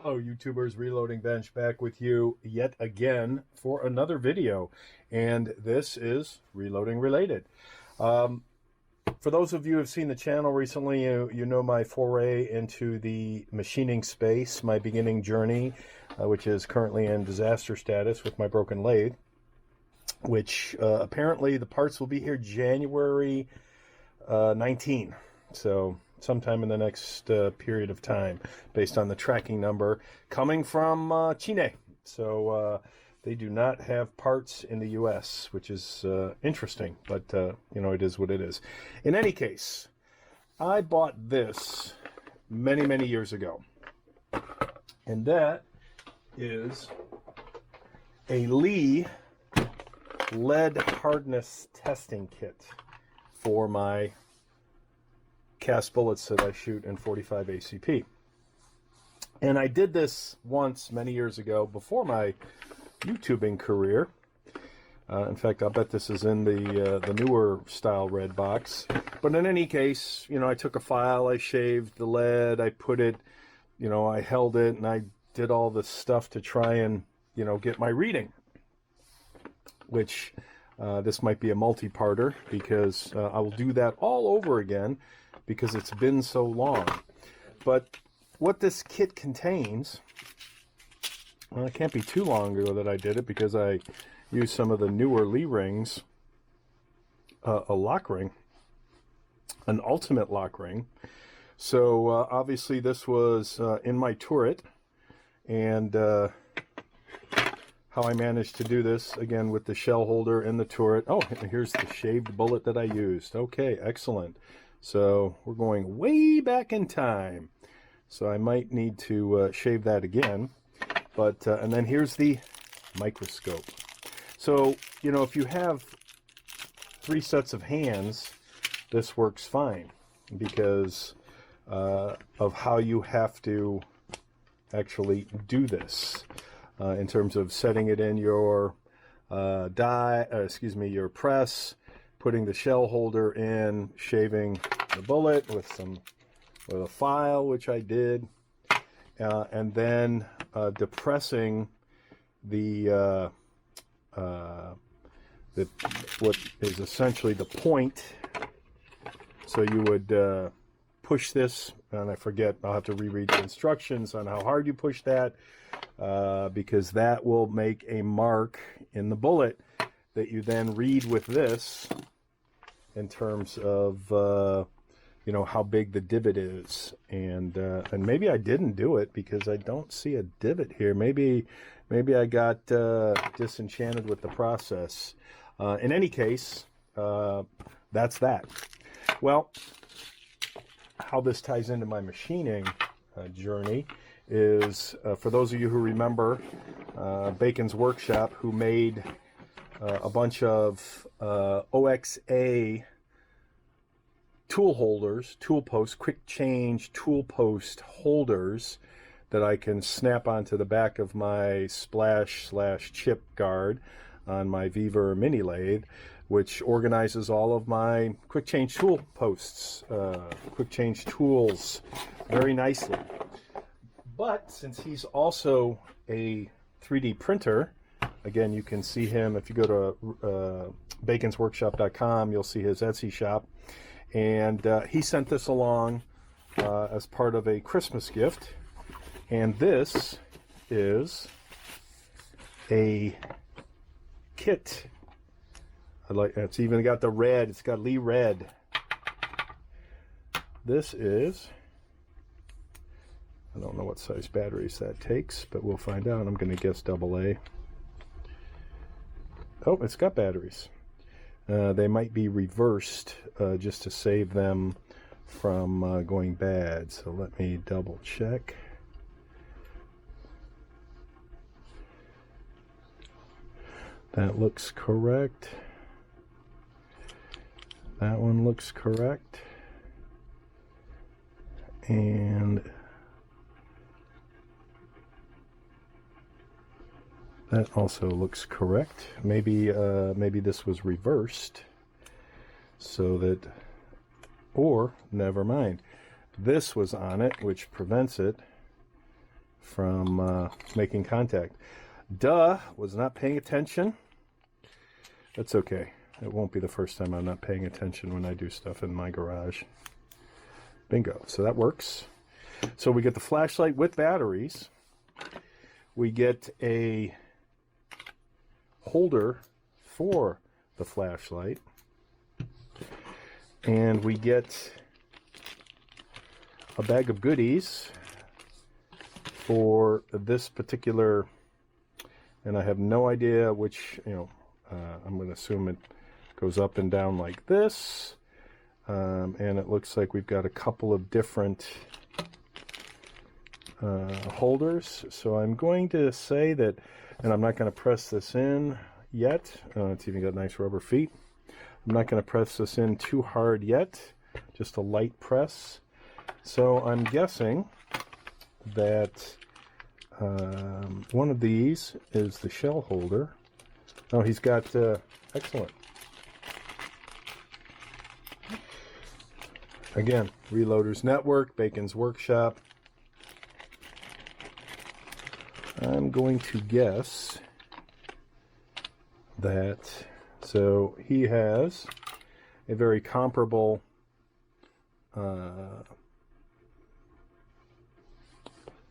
Hello YouTubers, Reloading Bench back with you yet again for another video, and this is reloading related. For those of you who have seen the channel recently, you know my foray into the machining space, my beginning journey, which is currently in disaster status with my broken lathe, which apparently the parts will be here January 19. So sometime in the next period of time, based on the tracking number coming from China. So they do not have parts in the US, which is interesting, but you know, it is what it is. In any case, I bought this many years ago, and that is a Lee Lead Hardness Testing kit for my cast bullets that I shoot in 45 ACP. And I did this once many years ago before my YouTubing career. In fact, I'll bet this is in the newer style red box. But in any case, you know, I took a file, I shaved the lead, I put it, you know, I held it, and I did all this stuff to try and, you know, get my reading. Which this might be a multi-parter, because I will do that all over again because it's been so long. But what this kit contains, well, it can't be too long ago that I did it because I used some of the newer Lee rings, a lock ring, an ultimate lock ring. So obviously this was in my turret, and how I managed to do this, again, with the shell holder in the turret. Oh, here's the shaved bullet that I used. Okay, excellent. So we're going way back in time. So I might need to shave that again. But and then here's the microscope. So, you know, if you have 3 sets of hands, this works fine because of how you have to actually do this. In terms of setting it in your your press, putting the shell holder in, shaving the bullet with a file, which I did, and then depressing the what is essentially the point. So you would push this, and I forget, I'll have to reread the instructions on how hard you push that, because that will make a mark in the bullet that you then read with this in terms of you know, how big the divot is. And maybe I didn't do it because I don't see a divot here. Maybe I got disenchanted with the process. In any case, that's that. Well, how this ties into my machining journey is, for those of you who remember Bacon's Workshop, who made a bunch of OXA tool holders, tool posts, quick change tool post holders that I can snap onto the back of my splash/chip guard on my VEVOR mini lathe, which organizes all of my quick change tool posts, quick change tools very nicely. But since he's also a 3D printer, again, you can see him if you go to baconsworkshop.com, you'll see his Etsy shop. And he sent this along as part of a Christmas gift. And this is a kit. It's even got the red. It's got Lee Red. This is, I don't know what size batteries that takes, but we'll find out. I'm going to guess AA. Oh, it's got batteries. They might be reversed just to save them from going bad. So let me double check. That looks correct. That one looks correct. And that also looks correct. Maybe this was reversed so that, or never mind, this was on it, which prevents it, from making contact. Duh, was not paying attention. That's okay. It won't be the first time I'm not paying attention when I do stuff in my garage. Bingo. So that works. So we get the flashlight with batteries. We get a holder for the flashlight. And we get a bag of goodies for this particular, and I have no idea which, I'm going to assume it goes up and down like this. And it looks like we've got a couple of different holders. So I'm going to say that, and I'm not going to press this in yet. It's even got nice rubber feet. I'm not going to press this in too hard yet, just a light press. So I'm guessing that one of these is the shell holder. Oh, he's got, excellent. Again, Reloaders Network, Bacon's Workshop. I'm going to guess that, so he has a very comparable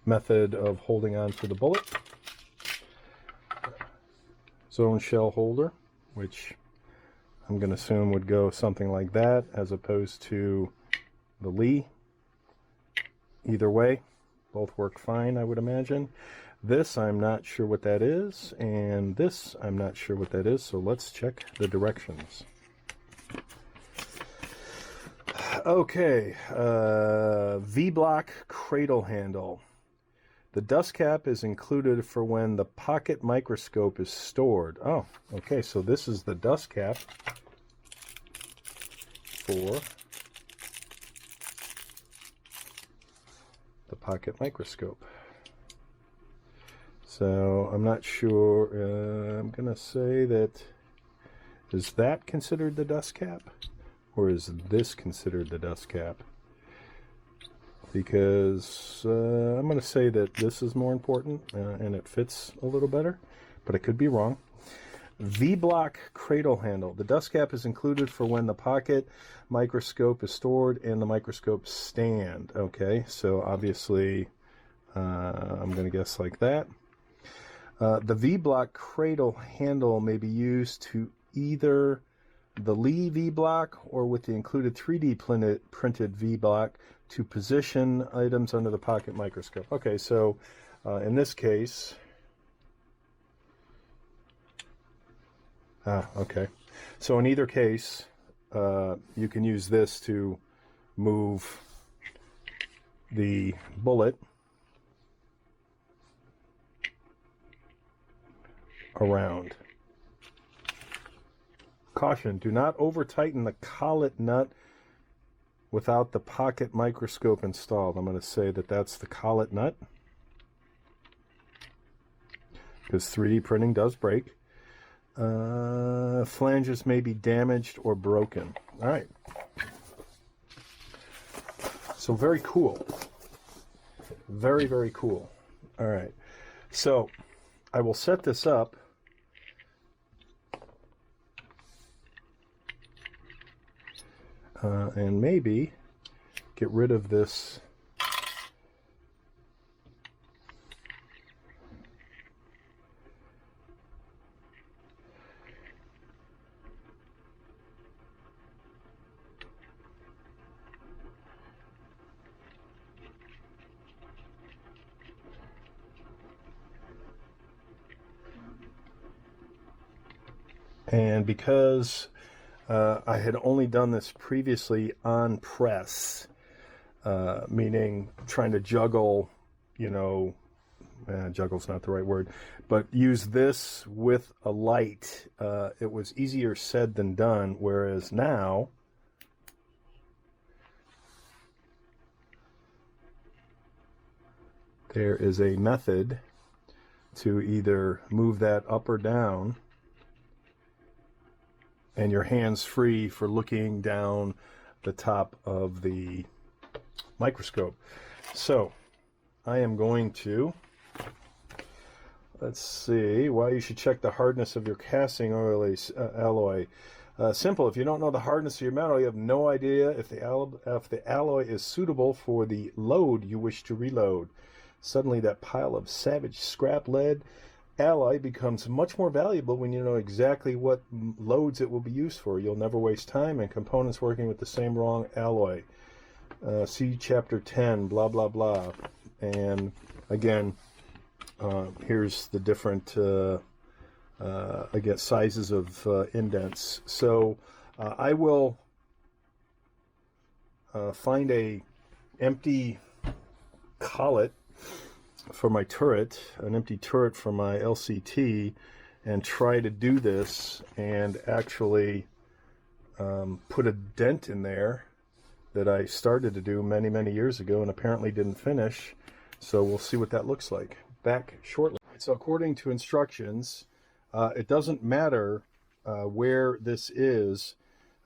method of holding on to the bullet. Zone shell holder, which I'm going to assume would go something like that, as opposed to the Lee. Either way, both work fine, I would imagine. This, I'm not sure what that is, and this, I'm not sure what that is, so let's check the directions. Okay, V-block cradle handle. The dust cap is included for when the pocket microscope is stored. Oh, okay, so this is the dust cap for the pocket microscope. So I'm not sure, I'm going to say that, is that considered the dust cap? Or is this considered the dust cap? Because I'm going to say that this is more important and it fits a little better, but I could be wrong. V-block cradle handle. The dust cap is included for when the pocket microscope is stored and the microscope stand. Okay, so obviously I'm going to guess like that. The V-block cradle handle may be used to either the Lee V-block or with the included 3D printed V-block to position items under the pocket microscope. Okay, so in this case, okay. So in either case, you can use this to move the bullet around. Caution, do not over tighten the collet nut without the pocket microscope installed. I'm going to say that that's the collet nut, because 3D printing does break. Flanges may be damaged or broken. All right. So very cool. Very, very cool. All right. So I will set this up. And maybe get rid of this and because I had only done this previously on press, meaning trying to juggle, juggle's not the right word, but use this with a light. It was easier said than done, whereas now there is a method to either move that up or down, and your hands free for looking down the top of the microscope. So I am going to, let's see, why you should check the hardness of your casting alloy. Simple. If you don't know the hardness of your metal, you have no idea if the alloy is suitable for the load you wish to reload. Suddenly that pile of savage scrap lead alloy becomes much more valuable when you know exactly what loads it will be used for. You'll never waste time and components working with the same wrong alloy. See chapter 10, blah, blah, blah. And again, here's the different again, sizes of indents. So I will find a empty collet for my turret, an empty turret for my LCT, and try to do this and actually put a dent in there that I started to do many, many years ago and apparently didn't finish. So we'll see what that looks like. Back shortly. So according to instructions, it doesn't matter where this is.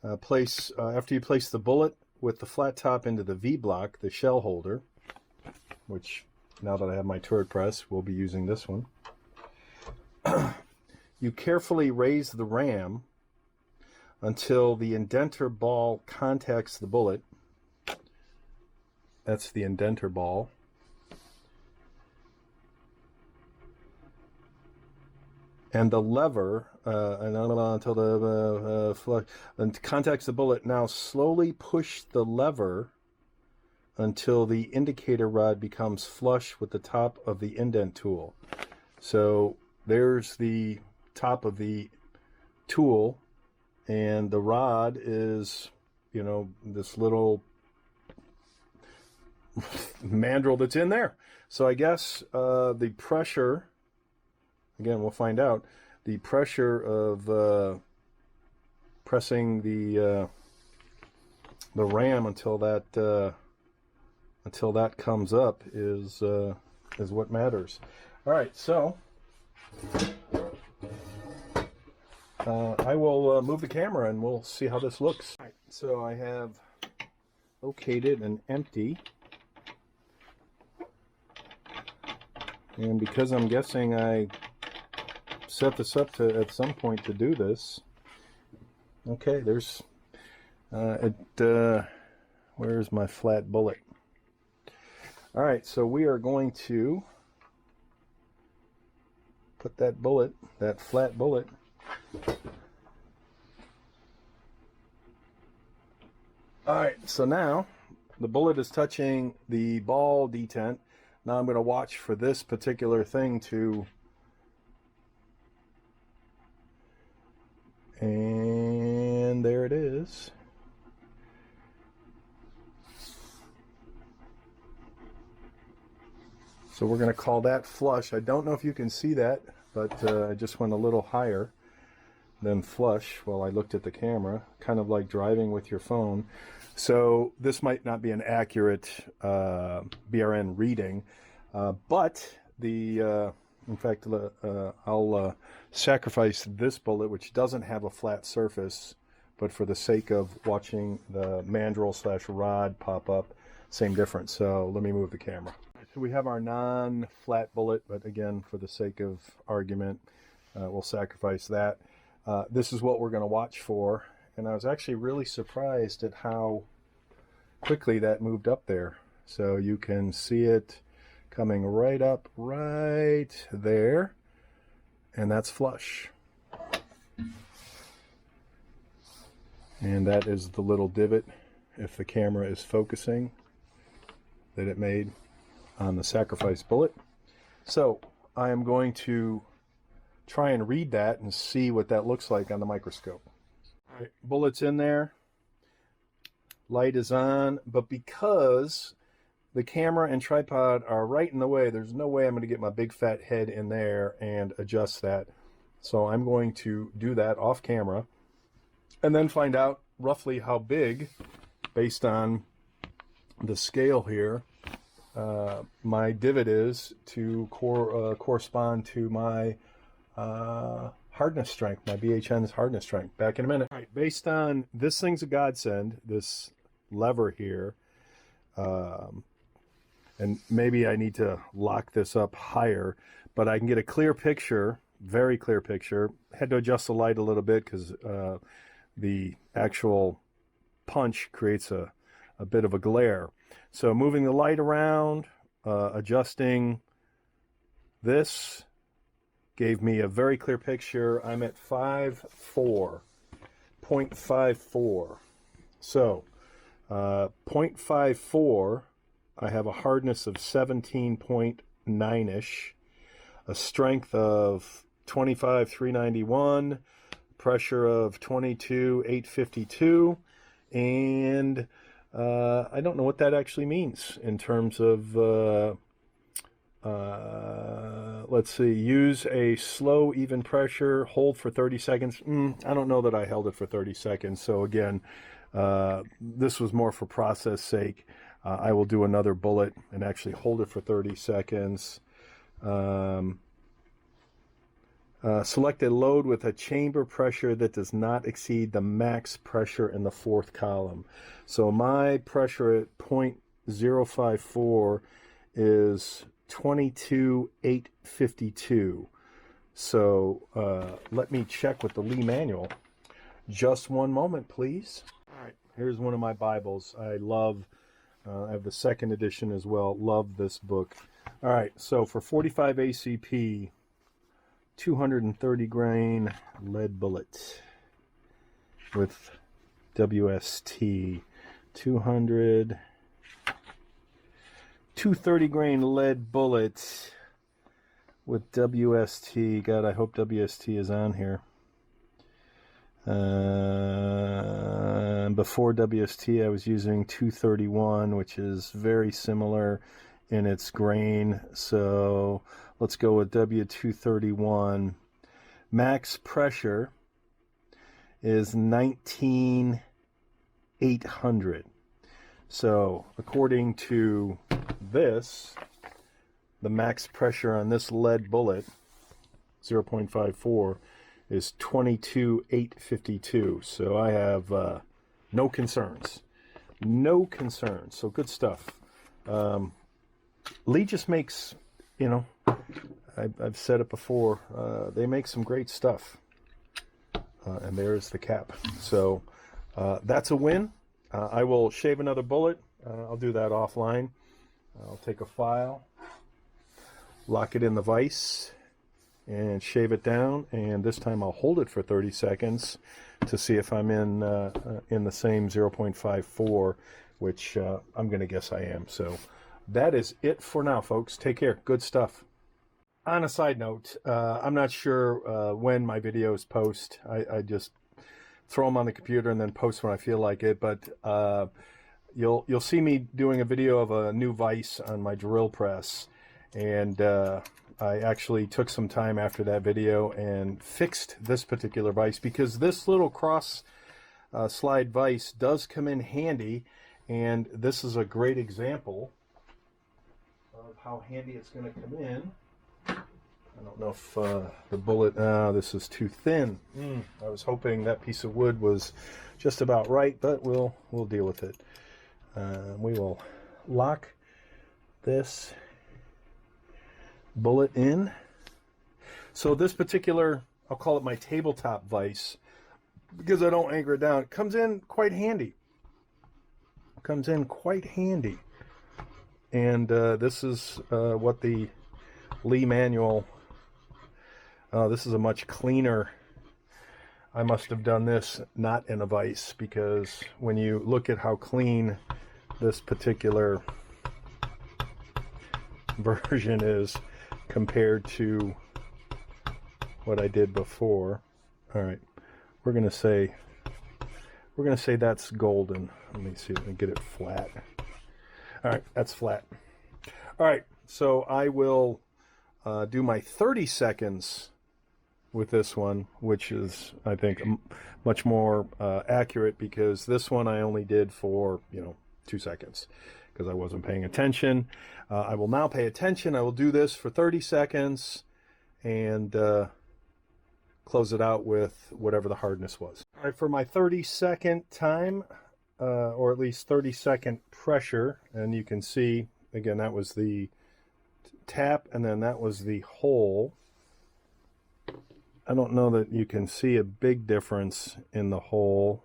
After you place the bullet with the flat top into the V block, the shell holder, which now that I have my turret press, we'll be using this one. You carefully raise the ram until the indenter ball contacts the bullet. That's the indenter ball. And the lever, until the flush, and contacts the bullet. Now slowly push the lever until the indicator rod becomes flush with the top of the indent tool. So there's the top of the tool, and the rod is, you know, this little mandrel that's in there. So I guess the pressure, again, we'll find out, the pressure of pressing the ram until that comes up is what matters. All right, so I will move the camera and we'll see how this looks. All right, so I have located an empty, and because I'm guessing I set this up to at some point to do this. Okay, there's where's my flat bullet? All right, so we are going to put that bullet, that flat bullet, all right, so now the bullet is touching the ball detent. Now I'm going to watch for this particular thing to, and there it is. So we're going to call that flush. I don't know if you can see that, but I just went a little higher than flush while I looked at the camera, kind of like driving with your phone. So this might not be an accurate BRN reading, but the in fact, I'll sacrifice this bullet, which doesn't have a flat surface, but for the sake of watching the mandrel / rod pop up, same difference. So let me move the camera. So we have our non-flat bullet, but again, for the sake of argument, we'll sacrifice that. This is what we're going to watch for, and I was actually really surprised at how quickly that moved up there. So you can see it coming right up right there, and that's flush. And that is the little divot, if the camera is focusing, that it made on the sacrifice bullet. So I am going to try and read that and see what that looks like on the microscope. All right, bullet's in there, light is on, but because the camera and tripod are right in the way, there's no way I'm going to get my big fat head in there and adjust that. So I'm going to do that off camera and then find out roughly how big, based on the scale here, my divot is to correspond to my hardness strength, my BHN's hardness strength. Back in a minute. All right, based on, this thing's a godsend, this lever here. and maybe I need to lock this up higher, but I can get a clear picture, very clear picture. Had to adjust the light a little bit because the actual punch creates a bit of a glare. So moving the light around, adjusting this gave me a very clear picture. I'm at 0.54. So 0.54, I have a hardness of 17.9-ish, a strength of 25,391, pressure of 22,852, and I don't know what that actually means in terms of, let's see, use a slow, even pressure, hold for 30 seconds. I don't know that I held it for 30 seconds. So again, this was more for process sake. I will do another bullet and actually hold it for 30 seconds. Select a load with a chamber pressure that does not exceed the max pressure in the fourth column. So my pressure at 0.054 is 22,852. So let me check with the Lee manual. Just one moment, please. All right, here's one of my Bibles. I love, I have the second edition as well. Love this book. All right, so for 45 ACP, 230 grain lead bullet with WST. 230 grain lead bullet with WST. God, I hope WST is on here. Before WST, I was using 231, which is very similar in its grain. So let's go with W231. Max pressure is 19,800. So according to this, the max pressure on this lead bullet, 0.54, is 22,852. So I have no concerns. No concerns. So good stuff. Lee just makes, you know, I've said it before, they make some great stuff. And there's the cap. So that's a win. I will shave another bullet. I'll do that offline. I'll take a file, lock it in the vise, and shave it down. And this time I'll hold it for 30 seconds to see if I'm in the same 0.54, which I'm going to guess I am. So that is it for now, folks. Take care. Good stuff. On a side note, I'm not sure when my videos post. I just throw them on the computer and then post when I feel like it. But you'll see me doing a video of a new vise on my drill press, and I actually took some time after that video and fixed this particular vise, because this little cross slide vise does come in handy, and this is a great example of how handy it's going to come in. I don't know if the bullet, this is too thin. I was hoping that piece of wood was just about right, but we'll deal with it. We will lock this bullet in. So this particular, I'll call it my tabletop vise, because I don't anchor it down. It comes in quite handy. Comes in quite handy. And this is what the Lee manual, this is a much cleaner. I must have done this not in a vise, because when you look at how clean this particular version is compared to what I did before. All right, we're gonna say that's golden. Let me see if I can get it flat. All right, that's flat. All right, so I will do my 30 seconds with this one, which is, I think, much more accurate, because this one I only did for, 2 seconds because I wasn't paying attention. I will now pay attention. I will do this for 30 seconds and close it out with whatever the hardness was. All right, for my 30-second time, or at least 30-second pressure, and you can see again, that was the tap, and then that was the hole. I don't know that you can see a big difference in the hole.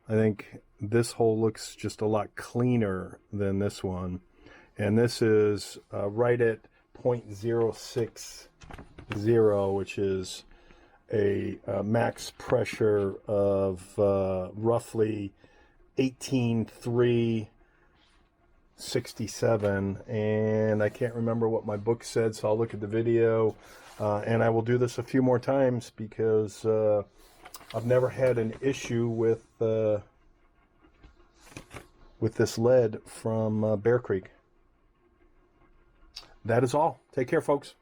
I think this hole looks just a lot cleaner than this one. And this is right at 0.060, which is a max pressure of roughly 18,367. And I can't remember what my book said, so I'll look at the video. And I will do this a few more times because I've never had an issue with this lead from Bear Creek. That is all. Take care, folks.